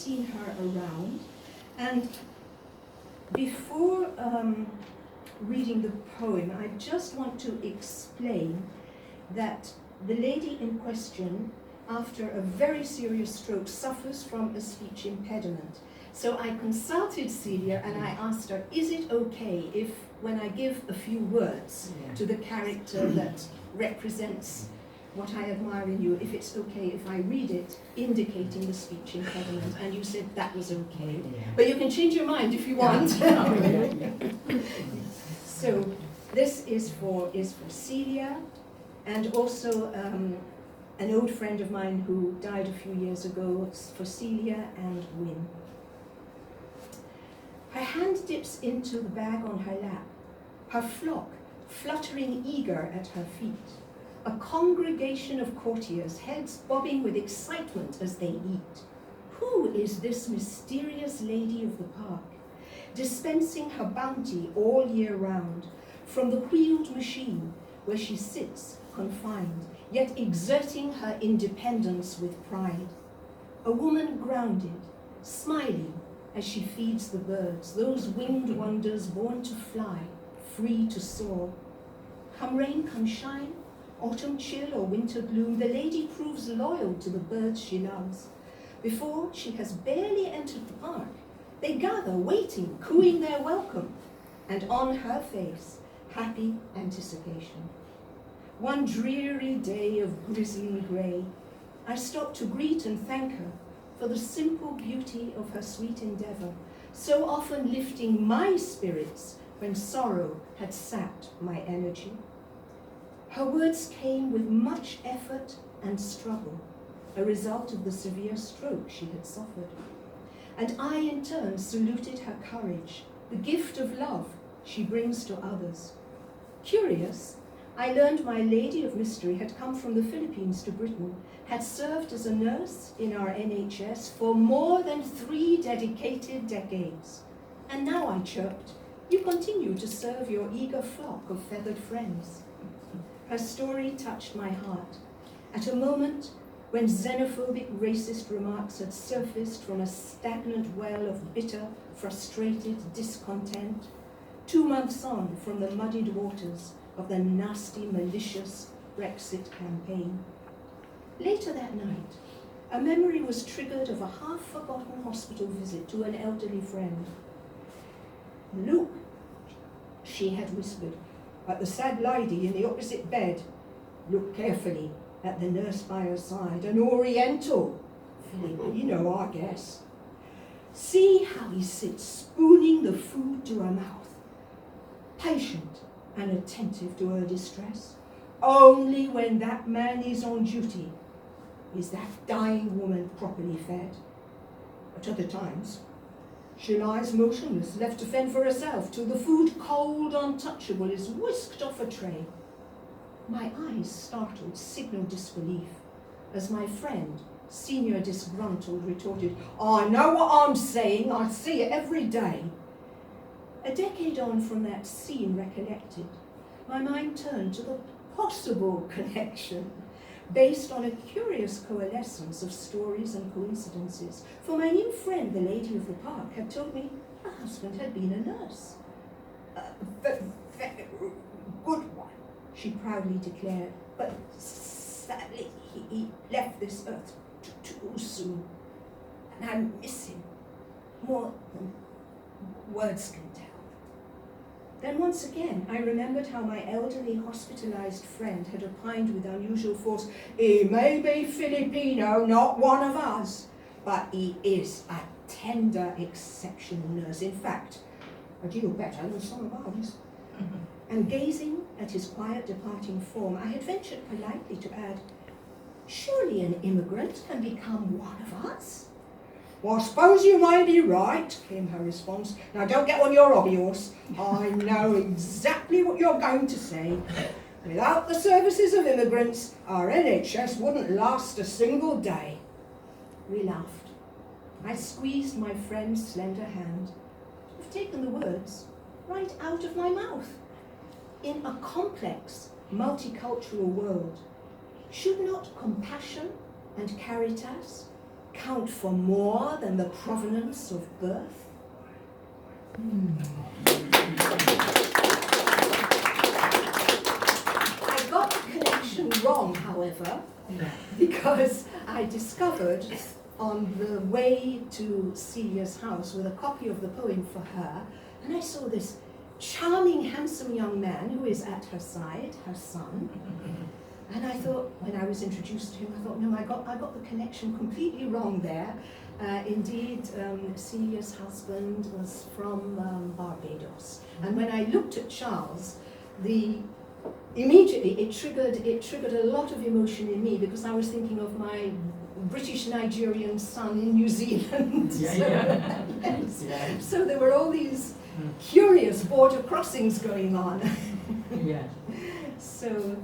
seen her around. And before reading the poem, I just want to explain that the lady in question, after a very serious stroke, suffers from a speech impediment. So I consulted Celia and I asked her, is it okay if, when I give a few words to the character that represents what I admire in you, if it's okay if I read it indicating the speech impediment? And you said that was okay. But you can change your mind if you want. So this is for Celia, and also an old friend of mine who died a few years ago. It's for Celia and Win. Her hand dips into the bag on her lap, her flock fluttering eager at her feet, a congregation of courtiers, heads bobbing with excitement as they eat. Who is this mysterious lady of the park, dispensing her bounty all year round, from the wheeled machine where she sits confined, yet exerting her independence with pride? A woman grounded, smiling as she feeds the birds, those winged wonders born to fly, free to soar. Come rain, come shine, autumn chill or winter gloom, the lady proves loyal to the birds she loves. Before she has barely entered the park, they gather, waiting, cooing their welcome, and on her face, happy anticipation. One dreary day of grizzling grey, I stop to greet and thank her for the simple beauty of her sweet endeavour, so often lifting my spirits when sorrow had sapped my energy. Her words came with much effort and struggle, a result of the severe stroke she had suffered. And I in turn saluted her courage, the gift of love she brings to others. Curious, I learned my lady of mystery had come from the Philippines to Britain, had served as a nurse in our NHS for more than 3 dedicated decades. And now, I chirped, you continue to serve your eager flock of feathered friends. Her story touched my heart at a moment when xenophobic, racist remarks had surfaced from a stagnant well of bitter, frustrated discontent, 2 months on from the muddied waters of the nasty, malicious Brexit campaign. Later that night, a memory was triggered of a half-forgotten hospital visit to an elderly friend. Look, she had whispered, at the sad lady in the opposite bed. Look carefully at the nurse by her side, an Oriental, Filipino, I guess. See how he sits spooning the food to her mouth, patient and attentive to her distress. Only when that man is on duty is that dying woman properly fed. At other times, she lies motionless, left to fend for herself, till the food, cold, untouchable, is whisked off a tray. My eyes, startled, signalled disbelief, as my friend, senior disgruntled, retorted, I know what I'm saying, I see it every day. A decade on from that scene recollected, my mind turned to the possible connection, based on a curious coalescence of stories and coincidences. For my new friend, the lady of the park, had told me her husband had been a nurse. A very good one, she proudly declared, but sadly he left this earth too soon, and I miss him more than words can tell. Then once again, I remembered how my elderly hospitalized friend had opined with unusual force, he may be Filipino, not one of us, but he is a tender, exceptional nurse. In fact, a deal better than some of ours. And gazing at his quiet departing form, I had ventured politely to add, surely an immigrant can become one of us? Well, I suppose you may be right, came her response. Now don't get on your hobby horse. I know exactly what you're going to say. Without the services of immigrants, our NHS wouldn't last a single day. We laughed. I squeezed my friend's slender hand. I've taken the words right out of my mouth. In a complex, multicultural world, should not compassion and caritas count for more than the provenance of birth? I got the connection wrong, however, because I discovered on the way to Celia's house with a copy of the poem for her, and I saw this charming, handsome young man who is at her side, her son. And I thought, when I was introduced to him, I thought, no, I got the connection completely wrong there. Indeed, Celia's husband was from Barbados. And when I looked at Charles, immediately it triggered a lot of emotion in me, because I was thinking of my British Nigerian son in New Zealand. So there were all these curious border crossings going on. Yeah. So